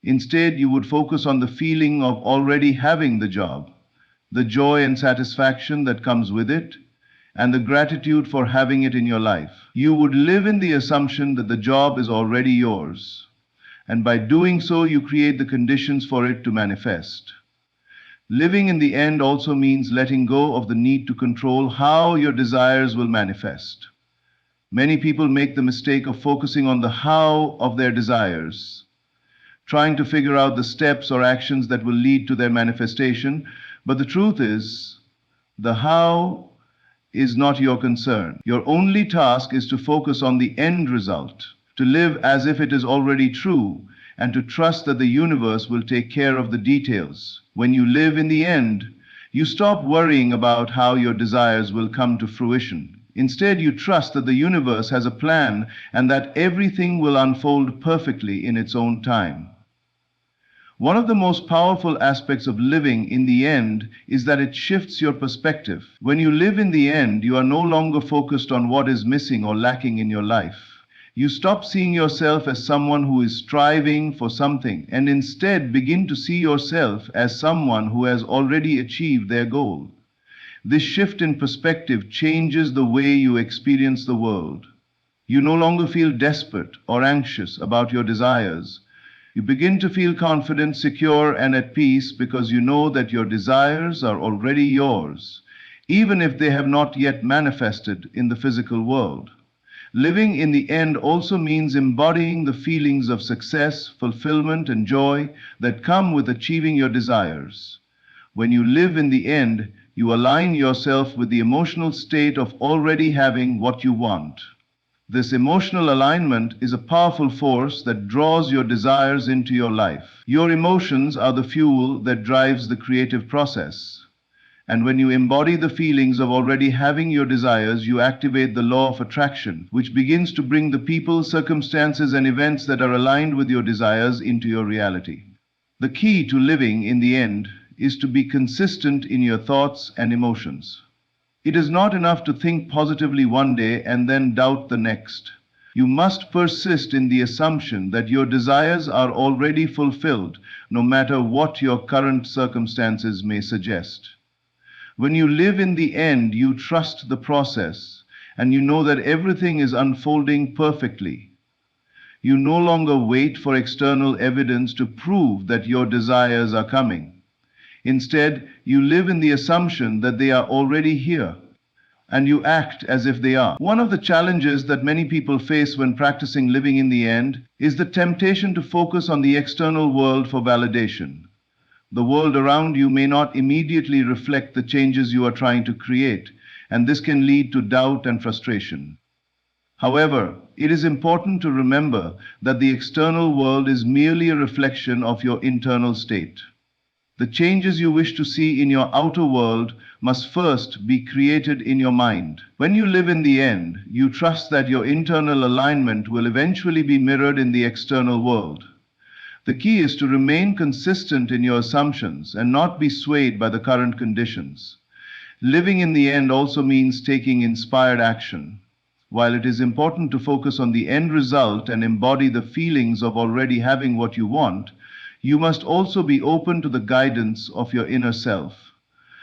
Instead, you would focus on the feeling of already having the job, the joy and satisfaction that comes with it, and the gratitude for having it in your life. You would live in the assumption that the job is already yours, and by doing so, you create the conditions for it to manifest. Living in the end also means letting go of the need to control how your desires will manifest. Many people make the mistake of focusing on the how of their desires, trying to figure out the steps or actions that will lead to their manifestation, but the truth is, the how is not your concern. Your only task is to focus on the end result, to live as if it is already true, and to trust that the universe will take care of the details. When you live in the end, you stop worrying about how your desires will come to fruition. Instead, you trust that the universe has a plan and that everything will unfold perfectly in its own time. One of the most powerful aspects of living in the end is that it shifts your perspective. When you live in the end, you are no longer focused on what is missing or lacking in your life. You stop seeing yourself as someone who is striving for something and instead begin to see yourself as someone who has already achieved their goal. This shift in perspective changes the way you experience the world. You no longer feel desperate or anxious about your desires. You begin to feel confident, secure, and at peace because you know that your desires are already yours, even if they have not yet manifested in the physical world. Living in the end also means embodying the feelings of success, fulfillment, and joy that come with achieving your desires. When you live in the end, you align yourself with the emotional state of already having what you want. This emotional alignment is a powerful force that draws your desires into your life. Your emotions are the fuel that drives the creative process. And when you embody the feelings of already having your desires, you activate the law of attraction, which begins to bring the people, circumstances, and events that are aligned with your desires into your reality. The key to living in the end is to be consistent in your thoughts and emotions. It is not enough to think positively one day and then doubt the next. You must persist in the assumption that your desires are already fulfilled, no matter what your current circumstances may suggest. When you live in the end, you trust the process and you know that everything is unfolding perfectly. You no longer wait for external evidence to prove that your desires are coming. Instead, you live in the assumption that they are already here, and you act as if they are. One of the challenges that many people face when practicing living in the end is the temptation to focus on the external world for validation. The world around you may not immediately reflect the changes you are trying to create, and this can lead to doubt and frustration. However, it is important to remember that the external world is merely a reflection of your internal state. The changes you wish to see in your outer world must first be created in your mind. When you live in the end, you trust that your internal alignment will eventually be mirrored in the external world. The key is to remain consistent in your assumptions and not be swayed by the current conditions. Living in the end also means taking inspired action. While it is important to focus on the end result and embody the feelings of already having what you want, you must also be open to the guidance of your inner self.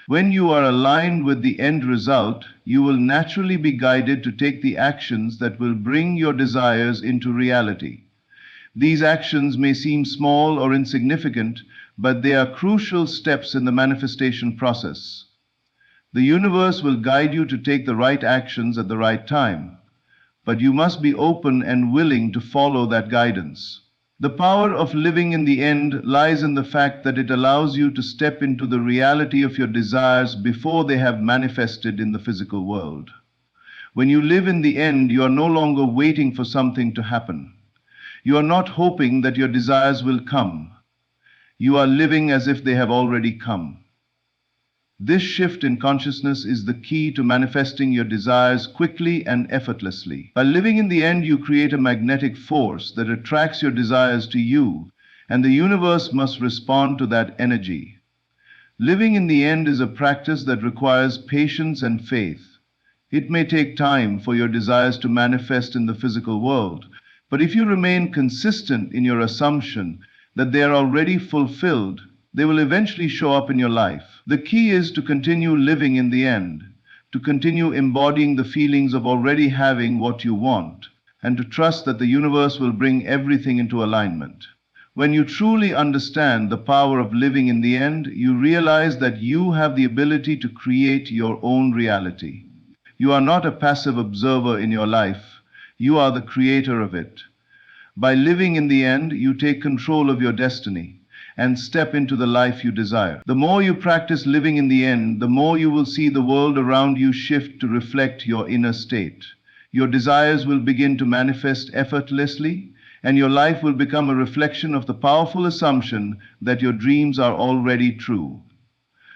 When you are aligned with the end result, you will naturally be guided to take the actions that will bring your desires into reality. These actions may seem small or insignificant, but they are crucial steps in the manifestation process. The universe will guide you to take the right actions at the right time, but you must be open and willing to follow that guidance. The power of living in the end lies in the fact that it allows you to step into the reality of your desires before they have manifested in the physical world. When you live in the end, you are no longer waiting for something to happen. You are not hoping that your desires will come. You are living as if they have already come. This shift in consciousness is the key to manifesting your desires quickly and effortlessly. By living in the end, you create a magnetic force that attracts your desires to you, and the universe must respond to that energy. Living in the end is a practice that requires patience and faith. It may take time for your desires to manifest in the physical world, but if you remain consistent in your assumption that they are already fulfilled, they will eventually show up in your life. The key is to continue living in the end, to continue embodying the feelings of already having what you want, and to trust that the universe will bring everything into alignment. When you truly understand the power of living in the end, you realize that you have the ability to create your own reality. You are not a passive observer in your life, you are the creator of it. By living in the end, you take control of your destiny and step into the life you desire. The more you practice living in the end, the more you will see the world around you shift to reflect your inner state. Your desires will begin to manifest effortlessly, and your life will become a reflection of the powerful assumption that your dreams are already true.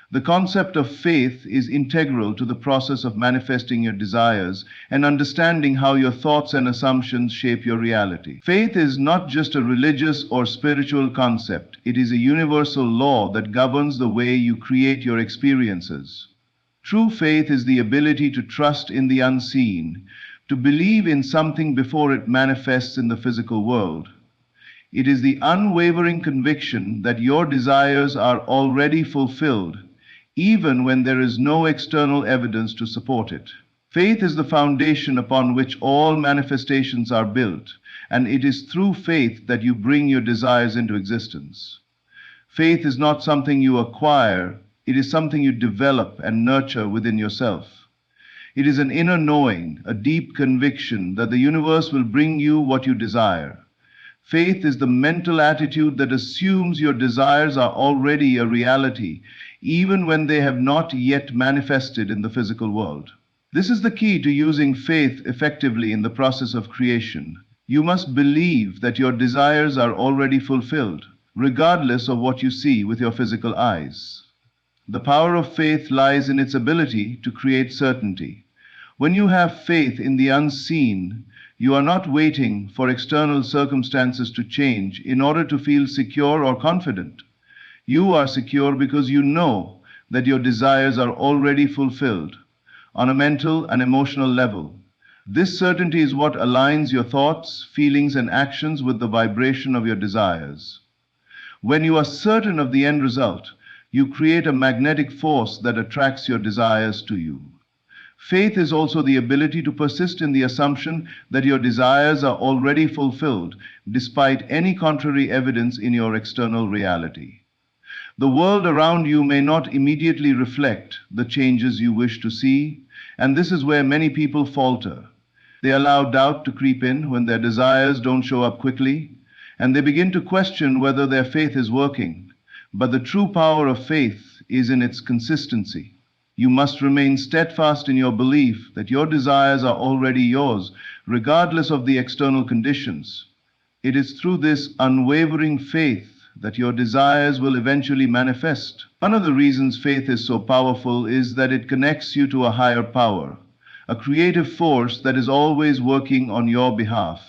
The concept of faith is integral to the process of manifesting your desires and understanding how your thoughts and assumptions shape your reality. Faith is not just a religious or spiritual concept, it is a universal law that governs the way you create your experiences. True faith is the ability to trust in the unseen, to believe in something before it manifests in the physical world. It is the unwavering conviction that your desires are already fulfilled, even when there is no external evidence to support it. Faith is the foundation upon which all manifestations are built, and it is through faith that you bring your desires into existence. Faith is not something you acquire, it is something you develop and nurture within yourself. It is an inner knowing, a deep conviction that the universe will bring you what you desire. Faith is the mental attitude that assumes your desires are already a reality, even when they have not yet manifested in the physical world. This is the key to using faith effectively in the process of creation. You must believe that your desires are already fulfilled, regardless of what you see with your physical eyes. The power of faith lies in its ability to create certainty. When you have faith in the unseen, you are not waiting for external circumstances to change in order to feel secure or confident. You are secure because you know that your desires are already fulfilled on a mental and emotional level. This certainty is what aligns your thoughts, feelings, and actions with the vibration of your desires. When you are certain of the end result, you create a magnetic force that attracts your desires to you. Faith is also the ability to persist in the assumption that your desires are already fulfilled, despite any contrary evidence in your external reality. The world around you may not immediately reflect the changes you wish to see, and this is where many people falter. They allow doubt to creep in when their desires don't show up quickly, and they begin to question whether their faith is working. But the true power of faith is in its consistency. You must remain steadfast in your belief that your desires are already yours, regardless of the external conditions. It is through this unwavering faith that your desires will eventually manifest. One of the reasons faith is so powerful is that it connects you to a higher power, a creative force that is always working on your behalf.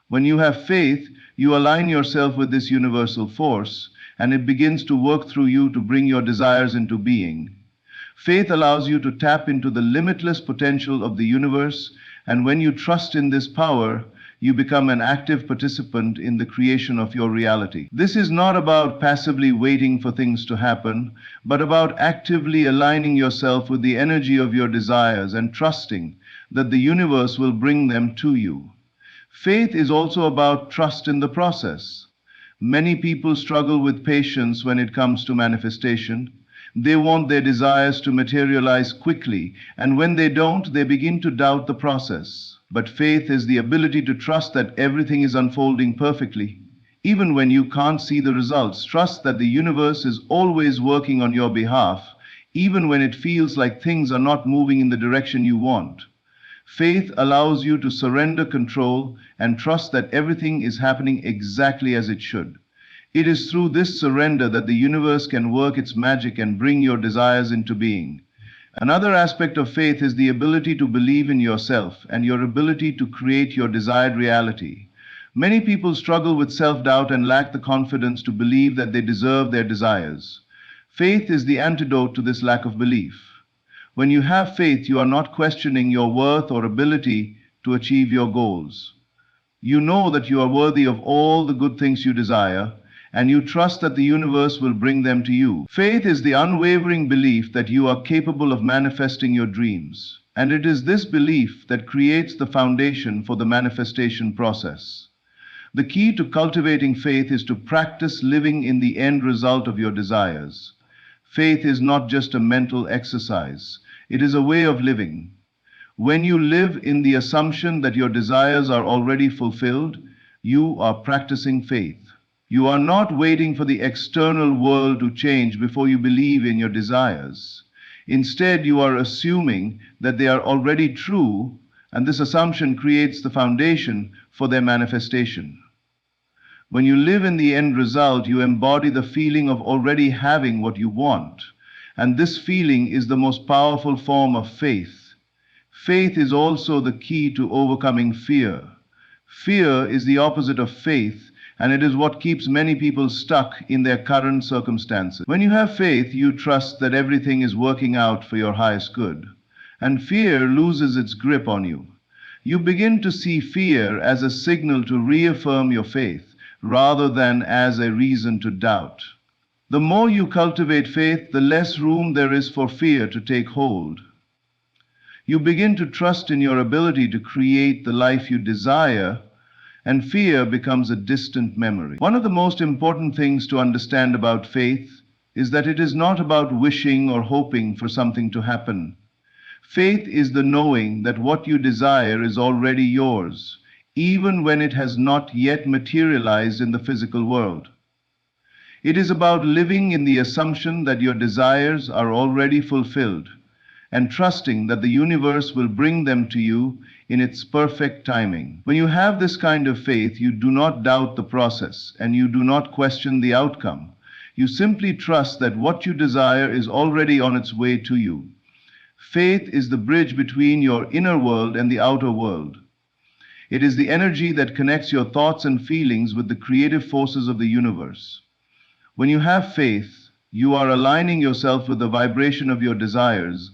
When you have faith, you align yourself with this universal force, and it begins to work through you to bring your desires into being. Faith allows you to tap into the limitless potential of the universe, and when you trust in this power, you become an active participant in the creation of your reality. This is not about passively waiting for things to happen, but about actively aligning yourself with the energy of your desires and trusting that the universe will bring them to you. Faith is also about trust in the process. Many people struggle with patience when it comes to manifestation. They want their desires to materialize quickly, and when they don't, they begin to doubt the process. But faith is the ability to trust that everything is unfolding perfectly. Even when you can't see the results, trust that the universe is always working on your behalf, even when it feels like things are not moving in the direction you want. Faith allows you to surrender control and trust that everything is happening exactly as it should. It is through this surrender that the universe can work its magic and bring your desires into being. Another aspect of faith is the ability to believe in yourself and your ability to create your desired reality. Many people struggle with self-doubt and lack the confidence to believe that they deserve their desires. Faith is the antidote to this lack of belief. When you have faith, you are not questioning your worth or ability to achieve your goals. You know that you are worthy of all the good things you desire, and you trust that the universe will bring them to you. Faith is the unwavering belief that you are capable of manifesting your dreams, and it is this belief that creates the foundation for the manifestation process. The key to cultivating faith is to practice living in the end result of your desires. Faith is not just a mental exercise, it is a way of living. When you live in the assumption that your desires are already fulfilled, you are practicing faith. You are not waiting for the external world to change before you believe in your desires. Instead, you are assuming that they are already true, and this assumption creates the foundation for their manifestation. When you live in the end result, you embody the feeling of already having what you want, and this feeling is the most powerful form of faith. Faith is also the key to overcoming fear. Fear is the opposite of faith, and it is what keeps many people stuck in their current circumstances. When you have faith, you trust that everything is working out for your highest good, and fear loses its grip on you. You begin to see fear as a signal to reaffirm your faith, rather than as a reason to doubt. The more you cultivate faith, the less room there is for fear to take hold. You begin to trust in your ability to create the life you desire, and fear becomes a distant memory. One of the most important things to understand about faith is that it is not about wishing or hoping for something to happen. Faith is the knowing that what you desire is already yours, even when it has not yet materialized in the physical world. It is about living in the assumption that your desires are already fulfilled, and trusting that the universe will bring them to you in its perfect timing. When you have this kind of faith, you do not doubt the process, and you do not question the outcome. You simply trust that what you desire is already on its way to you. Faith is the bridge between your inner world and the outer world. It is the energy that connects your thoughts and feelings with the creative forces of the universe. When you have faith, you are aligning yourself with the vibration of your desires,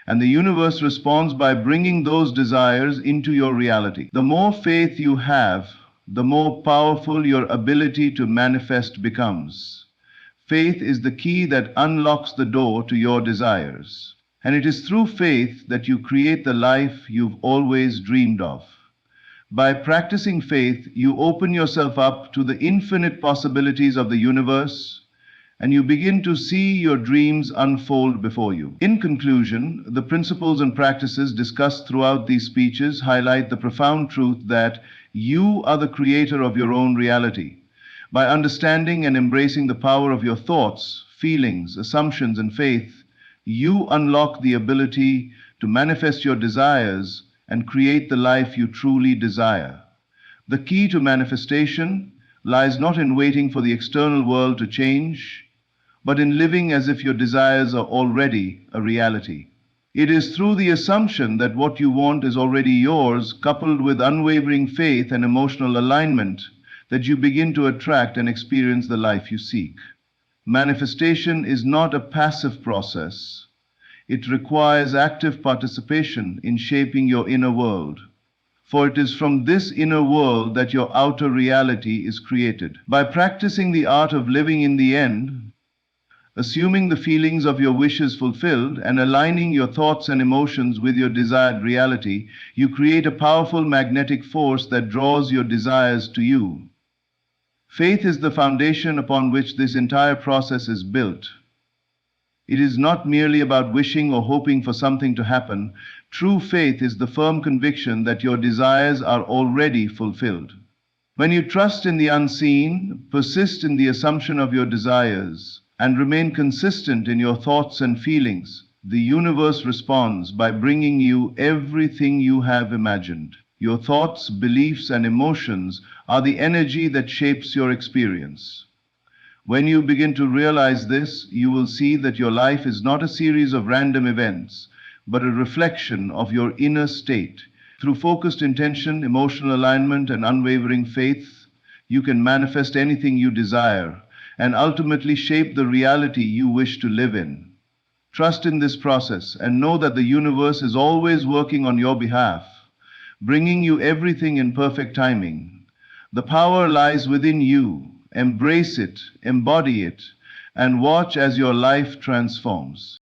and the universe responds by bringing those desires into your reality. The more faith you have, the more powerful your ability to manifest becomes. Faith is the key that unlocks the door to your desires. And it is through faith that you create the life you've always dreamed of. By practicing faith, you open yourself up to the infinite possibilities of the universe, and you begin to see your dreams unfold before you. In conclusion, the principles and practices discussed throughout these speeches highlight the profound truth that you are the creator of your own reality. By understanding and embracing the power of your thoughts, feelings, assumptions, and faith, you unlock the ability to manifest your desires and create the life you truly desire. The key to manifestation lies not in waiting for the external world to change, but in living as if your desires are already a reality. It is through the assumption that what you want is already yours, coupled with unwavering faith and emotional alignment, that you begin to attract and experience the life you seek. Manifestation is not a passive process. It requires active participation in shaping your inner world. For it is from this inner world that your outer reality is created. By practicing the art of living in the end, assuming the feelings of your wishes fulfilled, and aligning your thoughts and emotions with your desired reality, you create a powerful magnetic force that draws your desires to you. Faith is the foundation upon which this entire process is built. It is not merely about wishing or hoping for something to happen. True faith is the firm conviction that your desires are already fulfilled. When you trust in the unseen, persist in the assumption of your desires, and remain consistent in your thoughts and feelings, the universe responds by bringing you everything you have imagined. Your thoughts, beliefs, and emotions are the energy that shapes your experience. When you begin to realize this, you will see that your life is not a series of random events, but a reflection of your inner state. Through focused intention, emotional alignment, and unwavering faith, you can manifest anything you desire and ultimately shape the reality you wish to live in. Trust in this process and know that the universe is always working on your behalf, bringing you everything in perfect timing. The power lies within you. Embrace it, embody it, and watch as your life transforms.